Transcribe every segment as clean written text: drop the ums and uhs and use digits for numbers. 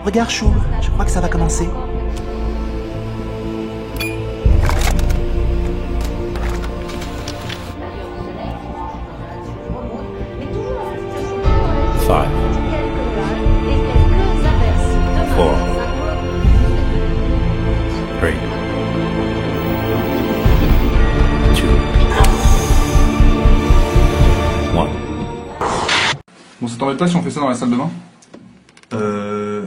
Regarde Chou, je crois que ça va commencer. Five. 4. 3. 2. 1. Bon, ça t'embête pas si on fait ça dans la salle de bain?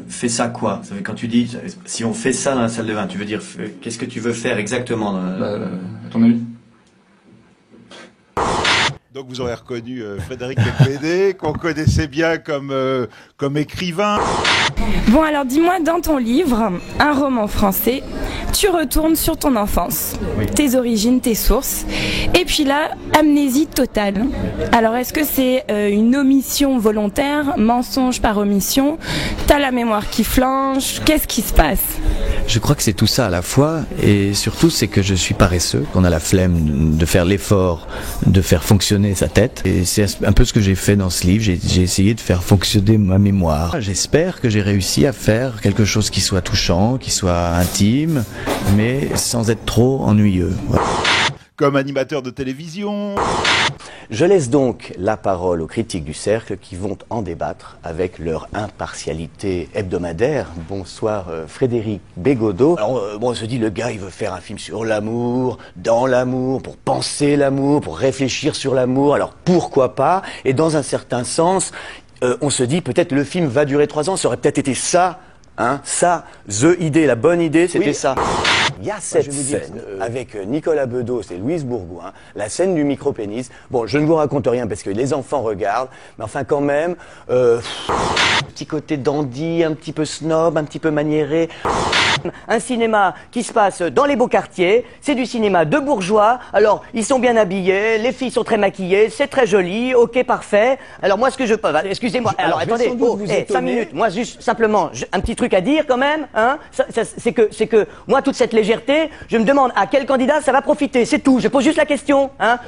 Fais ça quoi? Ça veut, quand tu dis, si on fait ça dans la salle de bain, tu veux dire, qu'est-ce que tu veux faire exactement à ton avis? Donc vous aurez reconnu Frédéric Becbédé, qu'on connaissait bien comme écrivain. Bon alors dis-moi, dans ton livre, un roman français, tu retournes sur ton enfance, oui, tes origines, tes sources, et puis là, amnésie totale. Alors est-ce que c'est une omission volontaire, mensonge par omission, t'as la mémoire qui flanche, qu'est-ce qui se passe? Je crois que c'est tout ça à la fois, et surtout c'est que je suis paresseux, qu'on a la flemme de faire l'effort de faire fonctionner sa tête, et c'est un peu ce que j'ai fait dans ce livre. J'ai essayé de faire fonctionner ma mémoire. J'espère que j'ai réussi à faire quelque chose qui soit touchant, qui soit intime, mais sans être trop ennuyeux. Voilà. Comme animateur de télévision. Je laisse donc la parole aux critiques du Cercle qui vont en débattre avec leur impartialité hebdomadaire. Bonsoir Frédéric Bégodeau. Alors bon, on se dit, le gars il veut faire un film sur l'amour, dans l'amour, pour penser l'amour, pour réfléchir sur l'amour, alors pourquoi pas? Et dans un certain sens, on se dit peut-être le film va durer 3 ans, ça aurait peut-être été ça, hein, ça, the idée, la bonne idée, c'était oui, ça. Il y a cette scène avec Nicolas Bedos et Louise Bourgoin, la scène du micro-pénis. Bon, je ne vous raconte rien parce que les enfants regardent, mais enfin quand même, petit côté dandy, un petit peu snob, un petit peu maniéré. Un cinéma qui se passe dans les beaux quartiers, c'est du cinéma de bourgeois, alors ils sont bien habillés, les filles sont très maquillées, c'est très joli, ok parfait. Alors moi ce que je peux, excusez-moi, alors attendez, 5 minutes, moi juste simplement, un petit truc à dire quand même, hein, c'est que moi toute cette légèreté, je me demande à quel candidat ça va profiter, c'est tout, je pose juste la question, hein.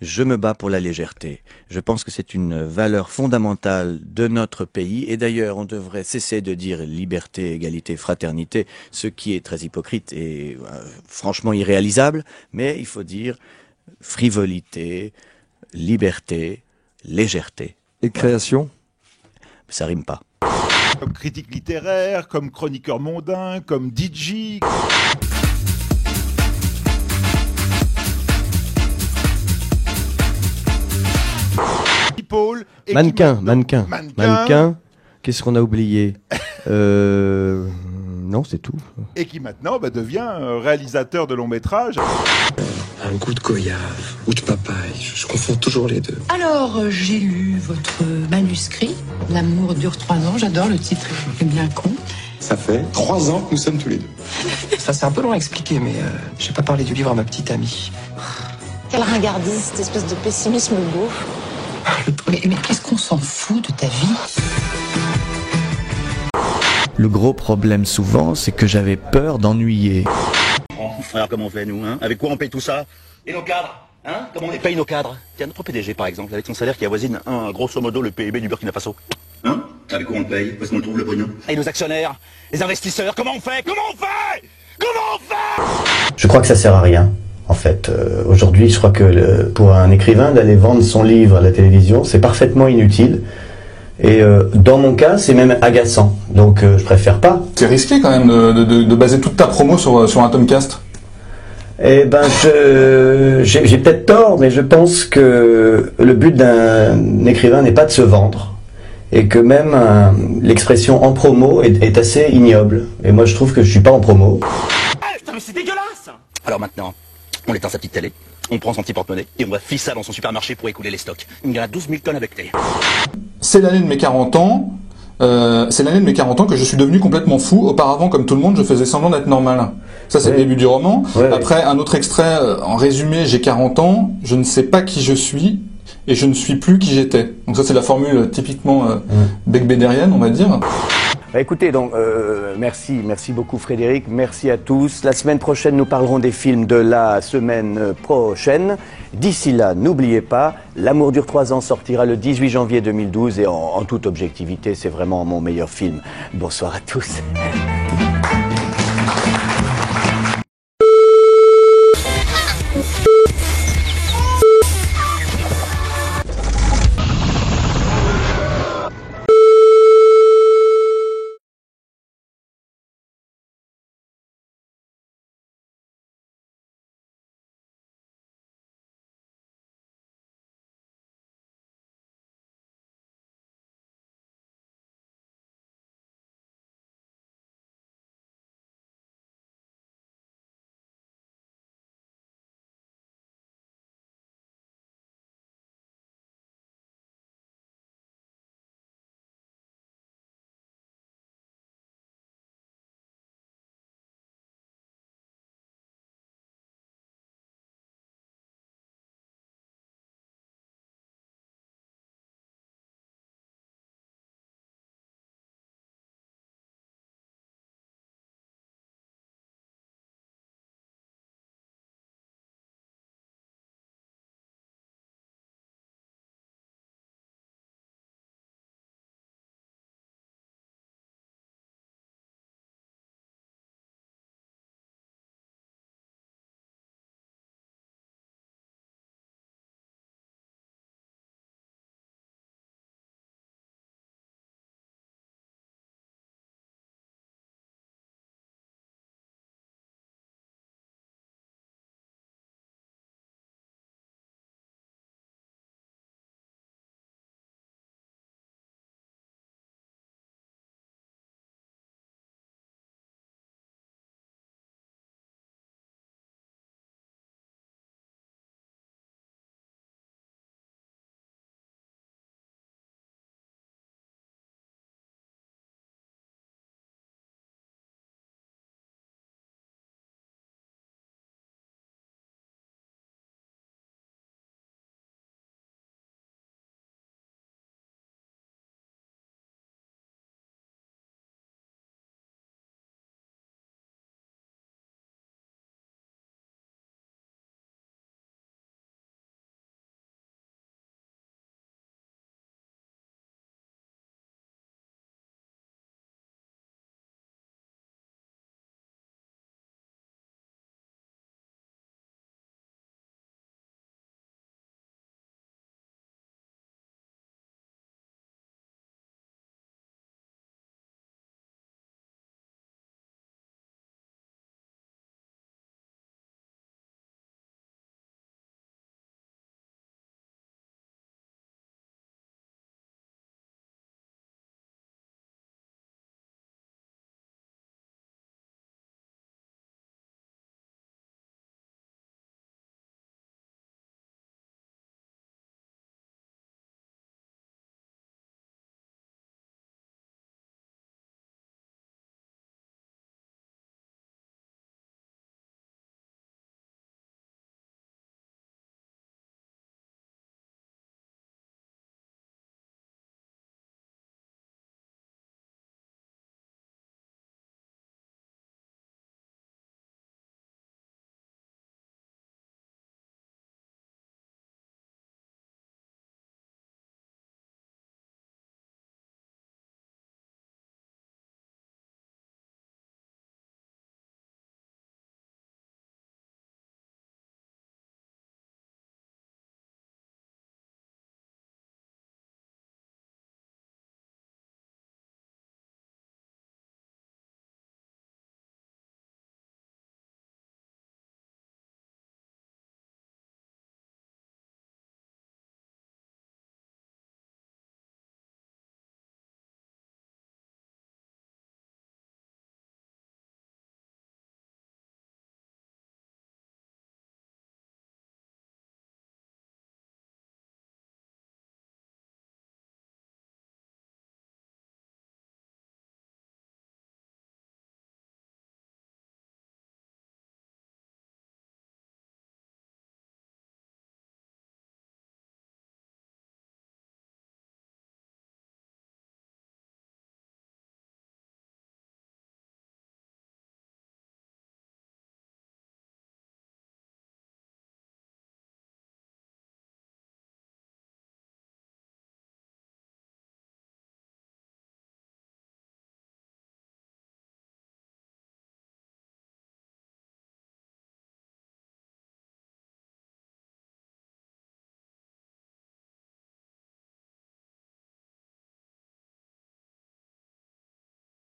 Je me bats pour la légèreté. Je pense que c'est une valeur fondamentale de notre pays. Et d'ailleurs, on devrait cesser de dire liberté, égalité, fraternité, ce qui est très hypocrite et franchement irréalisable. Mais il faut dire frivolité, liberté, légèreté. Et création ? Ça rime pas. Comme critique littéraire, comme chroniqueur mondain, comme DJ... Mannequin. Qu'est-ce qu'on a oublié? Non, c'est tout. Et qui maintenant devient réalisateur de long métrage. Un goût de goyave ou de papaye, je confonds toujours les deux. Alors, j'ai lu votre manuscrit. L'amour dure 3 ans, j'adore le titre, il est bien con. Ça fait 3 ans que nous sommes tous les deux. Ça c'est un peu long à expliquer, mais je vais pas parler du livre à ma petite amie. Quelle ringardise, cette espèce de pessimisme beau. Mais qu'est-ce qu'on s'en fout de ta vie? Le gros problème souvent, c'est que j'avais peur d'ennuyer. Alors comment on fait nous, hein? Avec quoi on paye tout ça? Et nos cadres, hein? Comment on les paye nos cadres? Tiens, notre PDG par exemple, avec son salaire qui avoisine grosso modo le PIB du Burkina Faso. Hein? Avec quoi on le paye? Où est-ce qu'on le trouve le pognon? Et nos actionnaires? Les investisseurs? Comment on fait? Je crois que ça sert à rien. En fait, aujourd'hui, je crois que pour un écrivain d'aller vendre son livre à la télévision, c'est parfaitement inutile. Et dans mon cas, c'est même agaçant. Donc, je préfère pas. C'est risqué quand même de baser toute ta promo sur un Tomcast. Eh ben, j'ai peut-être tort, mais je pense que le but d'un écrivain n'est pas de se vendre. Et que même l'expression en promo est assez ignoble. Et moi, je trouve que je suis pas en promo. Putain, mais c'est dégueulasse! Alors maintenant... on éteint sa petite télé, on prend son petit porte-monnaie et on va filer ça dans son supermarché pour écouler les stocks. Il y en a 12 000 tonnes avec thé. C'est l'année de mes 40 ans. C'est l'année de mes 40 ans que je suis devenu complètement fou. Auparavant, comme tout le monde, je faisais semblant d'être normal. Ça, c'est le début du roman. Après, un autre extrait, en résumé, j'ai 40 ans, je ne sais pas qui je suis et je ne suis plus qui j'étais. Donc ça, c'est la formule typiquement becbédérienne, on va dire. Bah écoutez, donc, merci beaucoup Frédéric, merci à tous. La semaine prochaine, nous parlerons des films de la semaine prochaine. D'ici là, n'oubliez pas, L'amour dure 3 ans sortira le 18 janvier 2012 et en toute objectivité, c'est vraiment mon meilleur film. Bonsoir à tous.